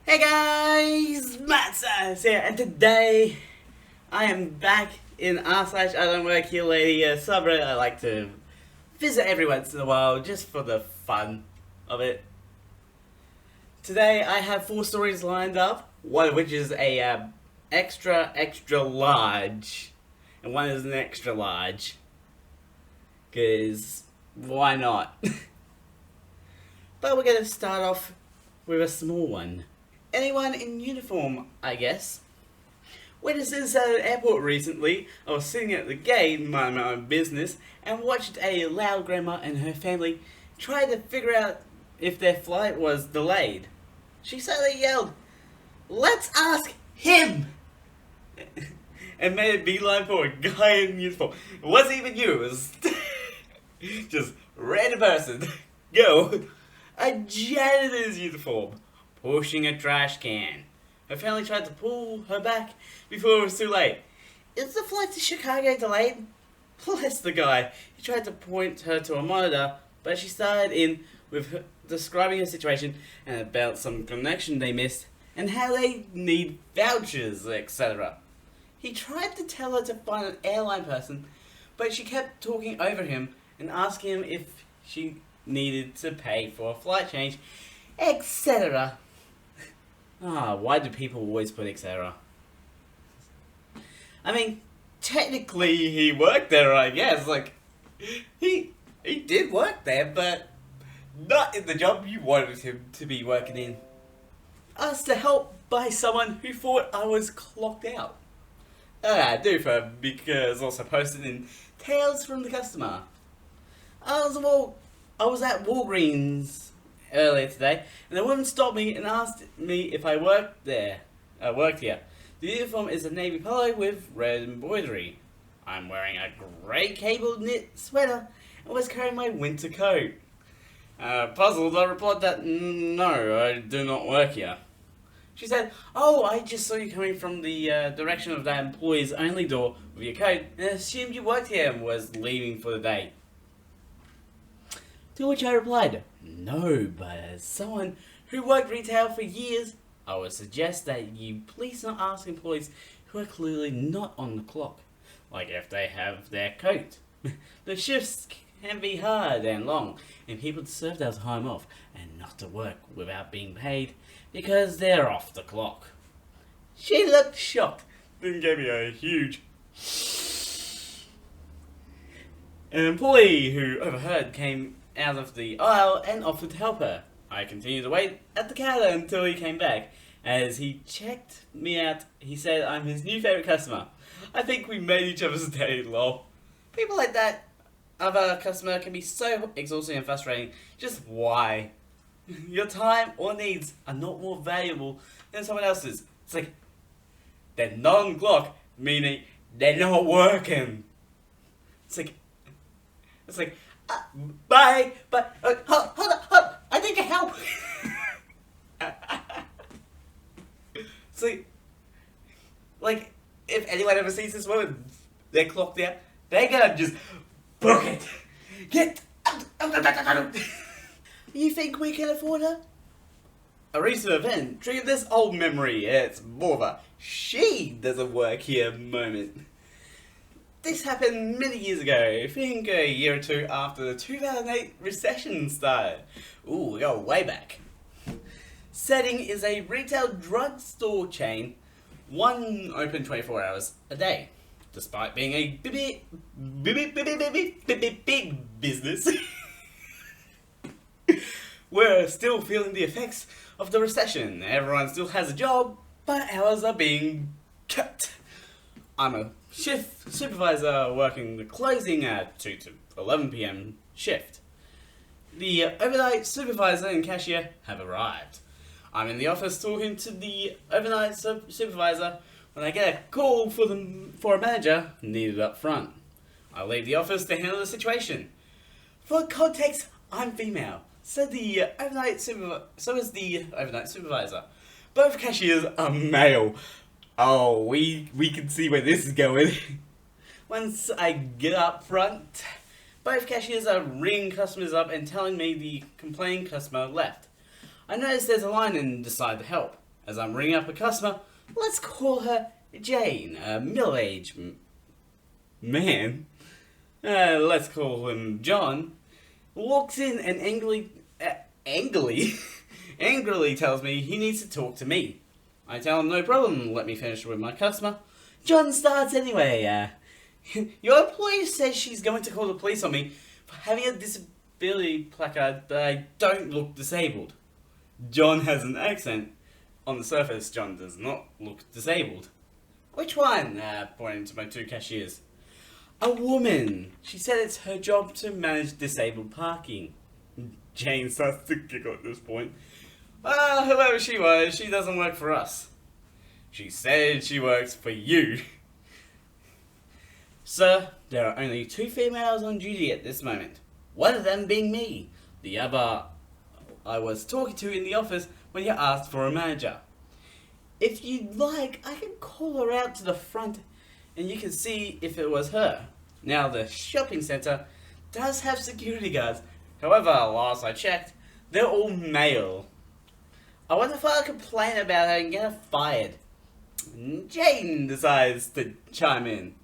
Hey guys, Matt Sass here, and today I am back in r/IDontWorkHereLady, a subreddit I like to visit every once in a while just for the fun of it. Today I have 4 stories lined up, one of which is a extra large, and one is an extra large. Because why not? But we're going to start off with a small one. Anyone in uniform, I guess. Witnesses at an airport recently, I was sitting at the gate, minding my own business, and watched a loud grandma and her family try to figure out if their flight was delayed. She suddenly yelled, "Let's ask him!" and made a beeline for a guy in uniform. It wasn't even you, it was just random person. Go! A janitor's uniform, pushing a trash can. Her family tried to pull her back before it was too late. "Is the flight to Chicago delayed?" Bless the guy. He tried to point her to a monitor, but she started in with her describing her situation and about some connection they missed and how they need vouchers, etc. He tried to tell her to find an airline person, but she kept talking over him and asking him if she needed to pay for a flight change, etc. Why do people always put etc.? I mean, technically he worked there, I guess. Like, he did work there, but not in the job you wanted him to be working in. Asked to help by someone who thought I was clocked out. I do for because also posted in Tales from the Customer. I was at Walgreens earlier today, and a woman stopped me and asked me if I worked here. The uniform is a navy polo with red embroidery. I'm wearing a grey cable knit sweater and was carrying my winter coat. Puzzled, I replied that no, I do not work here. She said, "Oh, I just saw you coming from the direction of that employee's only door with your coat and assumed you worked here and was leaving for the day." To which I replied, "No, but as someone who worked retail for years, I would suggest that you please not ask employees who are clearly not on the clock, like if they have their coat. The shifts can be hard and long, and people deserve their time off and not to work without being paid because they're off the clock." She looked shocked, then gave me a huge. An employee who overheard came out of the aisle and offered to help her. I continued to wait at the counter until he came back. As he checked me out, he said I'm his new favourite customer. I think we made each other's day, lol. People like that of a customer can be so exhausting and frustrating. Just why? Your time or needs are not more valuable than someone else's. It's like, they're not on the clock, meaning they're not working. It's like, bye, but hold up, I need your help. See, like, if anyone ever sees this woman, they're clocked out, they're gonna just book it. Get out. You think we can afford her? A recent event triggered this old memory. It's more of a she doesn't work here moment. This happened many years ago, I think a year or two after the 2008 recession started. Ooh, we go way back. Setting is a retail drugstore chain, one open 24 hours a day. Despite being a big business, we're still feeling the effects of the recession. Everyone still has a job, but hours are being cut. I'm a shift supervisor working the closing at 2 to 11 p.m. shift. The overnight supervisor and cashier have arrived. I'm in the office talking to the overnight supervisor when I get a call for a manager needed up front. I leave the office to handle the situation. For context, I'm female, so is the overnight supervisor. Both cashiers are male. Oh, we can see where this is going. Once I get up front, both cashiers are ringing customers up and telling me the complaining customer left. I notice there's a line and decide to help. As I'm ringing up a customer, let's call her Jane, a middle-aged man. Let's call him John. Walks in and angrily tells me he needs to talk to me. I tell him no problem, let me finish with my customer. John starts anyway. Your employer says she's going to call the police on me for having a disability placard, but I don't look disabled. John has an accent. On the surface, John does not look disabled. Which one? Pointing to my two cashiers. A woman. She said it's her job to manage disabled parking. Jane starts to giggle at this point. Whoever she was, she doesn't work for us. She said she works for you. Sir, there are only 2 females on duty at this moment. One of them being me. The other I was talking to in the office when you asked for a manager. If you'd like, I can call her out to the front and you can see if it was her. Now, the shopping centre does have security guards. However, last I checked, they're all male. I wonder if I'll complain about her and get her fired. Jane decides to chime in.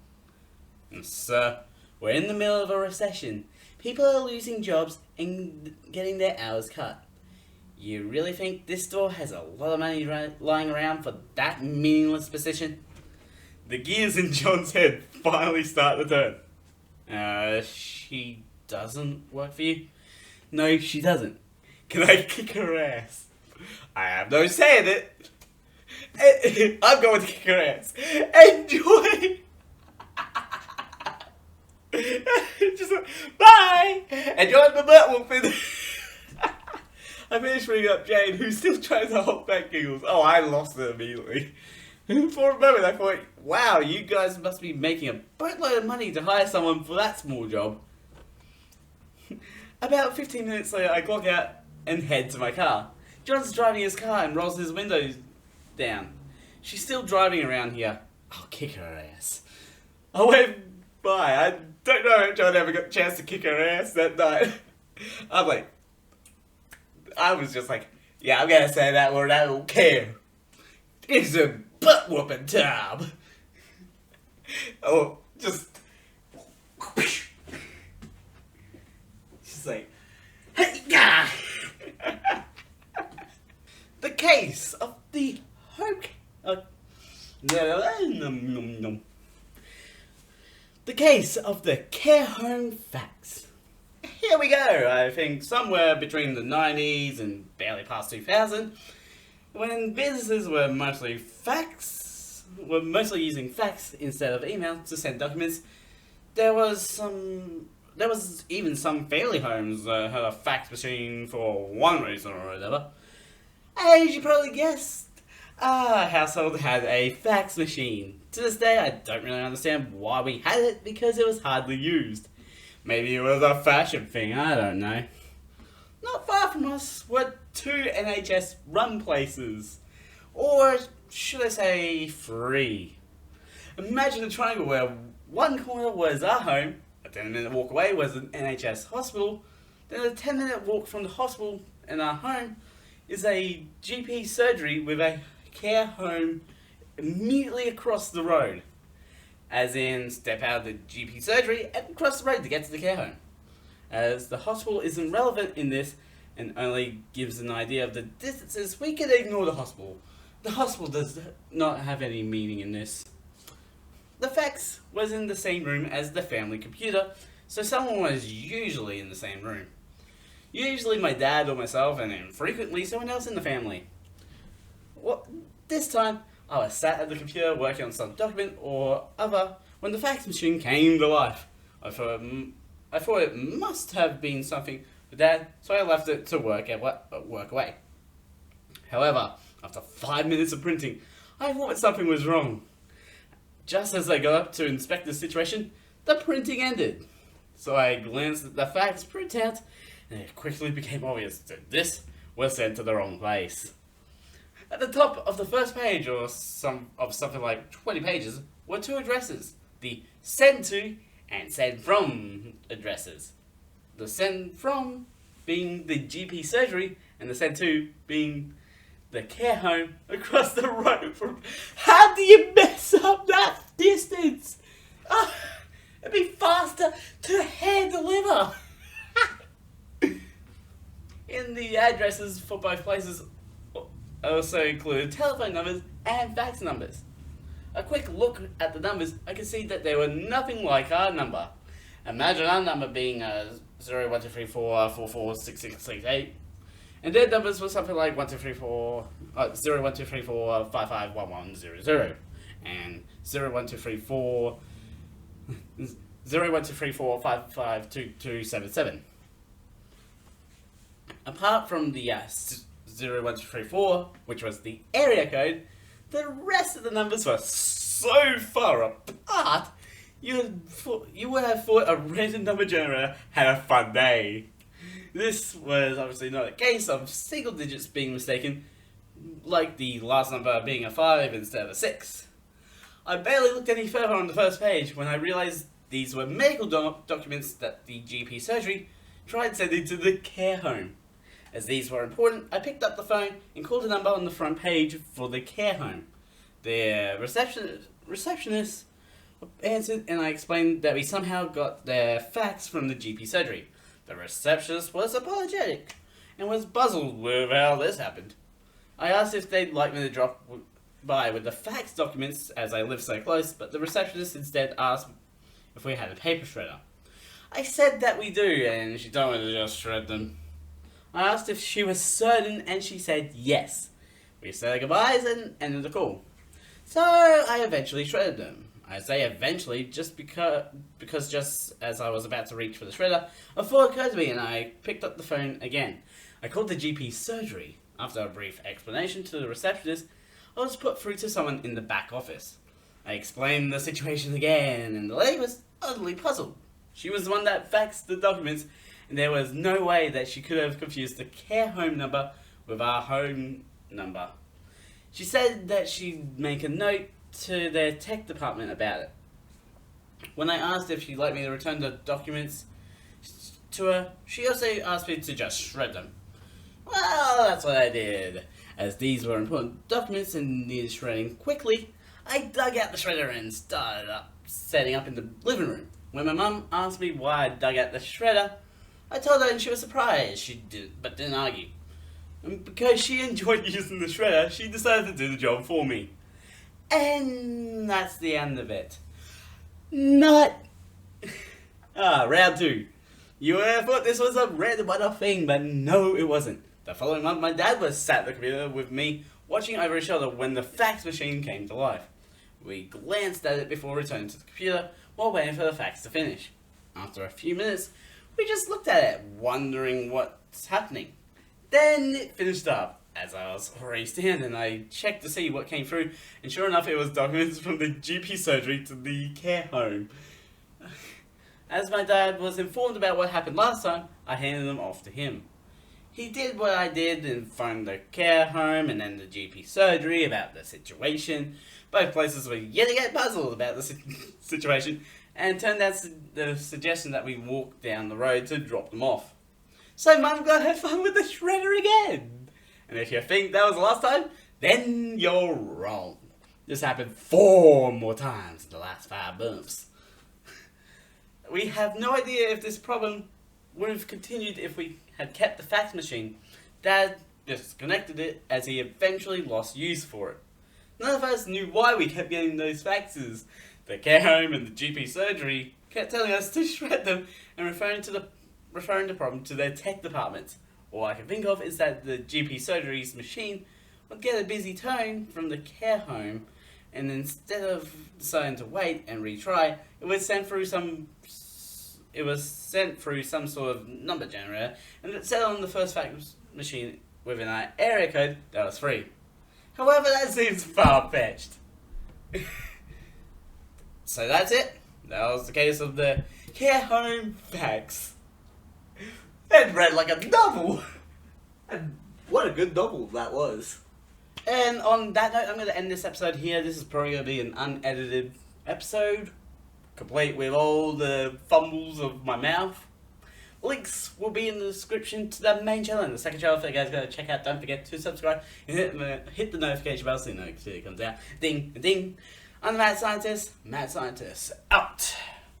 Sir, we're in the middle of a recession. People are losing jobs and getting their hours cut. You really think this store has a lot of money lying around for that meaningless position? The gears in John's head finally start to turn. She doesn't work for you? No, she doesn't. Can I kick her ass? I have no say in it. I'm going to kick her ass. Enjoy! Just bye! Enjoy the butt whooping. I finished ringing up Jane, who's still trying to hold back giggles. Oh, I lost it immediately. For a moment I thought, wow, you guys must be making a boatload of money to hire someone for that small job. About 15 minutes later, I clock out and head to my car. John's driving his car and rolls his windows down. She's still driving around here. I'll kick her ass. I wave bye. I don't know if John ever got a chance to kick her ass that night. I was just like, yeah, I'm gonna say that word, I don't care. It's a butt whooping time. Oh, just. She's like, hey, yeah. The case of the home. The case of the care home fax. Here we go. I think somewhere between the 90s and barely past 2000, when businesses were mostly using fax instead of email to send documents, there was even some family homes that had a fax machine for one reason or another. As you probably guessed, our household had a fax machine. To this day, I don't really understand why we had it, because it was hardly used. Maybe it was a fashion thing, I don't know. Not far from us were 2 NHS-run places. Or should I say 3. Imagine a triangle where one corner was our home, a 10-minute walk away was an NHS hospital, then a 10-minute walk from the hospital and our home is a GP surgery with a care home immediately across the road. As in, step out of the GP surgery and cross the road to get to the care home. As the hospital isn't relevant in this and only gives an idea of the distances, we can ignore the hospital. The hospital does not have any meaning in this. The fax was in the same room as the family computer, so someone was usually in the same room. Usually my dad or myself, and infrequently someone else in the family. Well, this time, I was sat at the computer working on some document or other when the fax machine came to life. I thought it must have been something for Dad, so I left it to work away. However, after 5 minutes of printing, I thought something was wrong. Just as I got up to inspect the situation, the printing ended. So I glanced at the fax printout, and it quickly became obvious that this was sent to the wrong place. At the top of the first page, or something like 20 pages, were 2 addresses, the send to and send from addresses. The send from being the GP surgery, and the send to being the care home across the road from... How do you mess up that distance? It'd be faster to hand deliver. In the addresses for both places also include telephone numbers and fax numbers. A quick look at the numbers, I could see that they were nothing like our number. Imagine our number being 01234446668, and their numbers were something like 01234551100 and 01234552277. Apart from the 01234, which was the area code, the rest of the numbers were so far apart, you would have thought a random number generator had a fun day. This was obviously not a case of single digits being mistaken, like the last number being a 5 instead of a 6. I barely looked any further on the first page when I realised these were medical documents that the GP surgery tried sending to the care home. As these were important, I picked up the phone and called a number on the front page for the care home. The receptionist answered, and I explained that we somehow got their fax from the GP surgery. The receptionist was apologetic and was puzzled with how this happened. I asked if they'd like me to drop by with the fax documents as I live so close, but the receptionist instead asked if we had a paper shredder. I said that we do, and she told me to just shred them. I asked if she was certain, and she said yes. We said our goodbyes and ended the call. So I eventually shredded them. I say eventually just because just as I was about to reach for the shredder, a thought occurred to me and I picked up the phone again. I called the GP surgery. After a brief explanation to the receptionist, I was put through to someone in the back office. I explained the situation again, and the lady was utterly puzzled. She was the one that faxed the documents, and there was no way that she could have confused the care home number with our home number. She said that she'd make a note to their tech department about it. When I asked if she'd like me to return the documents to her, she also asked me to just shred them. Well, that's what I did. As these were important documents and needed shredding quickly, I dug out the shredder and started setting up in the living room. When my mum asked me why I dug out the shredder, I told her and she was surprised, but didn't argue. And because she enjoyed using the shredder, she decided to do the job for me. And that's the end of it. Round 2. You would have thought this was a random one-off thing, but no, it wasn't. The following month, my dad was sat at the computer with me, watching over his shoulder when the fax machine came to life. We glanced at it before returning to the computer while waiting for the fax to finish. After a few minutes, we just looked at it, wondering what's happening. Then it finished up. As I was already standing, I checked to see what came through, and sure enough, it was documents from the GP surgery to the care home. As my dad was informed about what happened last time, I handed them off to him. He did what I did and phoned the care home and then the GP surgery about the situation. Both places were yet again puzzled about the situation, and turned out the suggestion that we walk down the road to drop them off. So Mum got her fun with the shredder again. And if you think that was the last time, then you're wrong. This happened 4 more times in the last 5 months. We have no idea if this problem would have continued if we had kept the fax machine. Dad disconnected it as he eventually lost use for it. None of us knew why we kept getting those faxes. The care home and the GP surgery kept telling us to shred them and referring the problem to their tech departments. All I can think of is that the GP surgery's machine would get a busy tone from the care home, and instead of deciding to wait and retry, it was sent through some sort of number generator, and it set on the first fax machine with an area code that was free. However, that seems far-fetched. So that's it. That was the case of the care home fax. It read like a novel! And what a good novel that was. And on that note, I'm going to end this episode here. This is probably going to be an unedited episode, complete with all the fumbles of my mouth. links will be in the description to the main channel and the second channel for you guys go check out. Don't forget to subscribe and hit the notification bell so you know it comes out. Ding, ding. I'm the Mad Scientist. Mad Scientist out.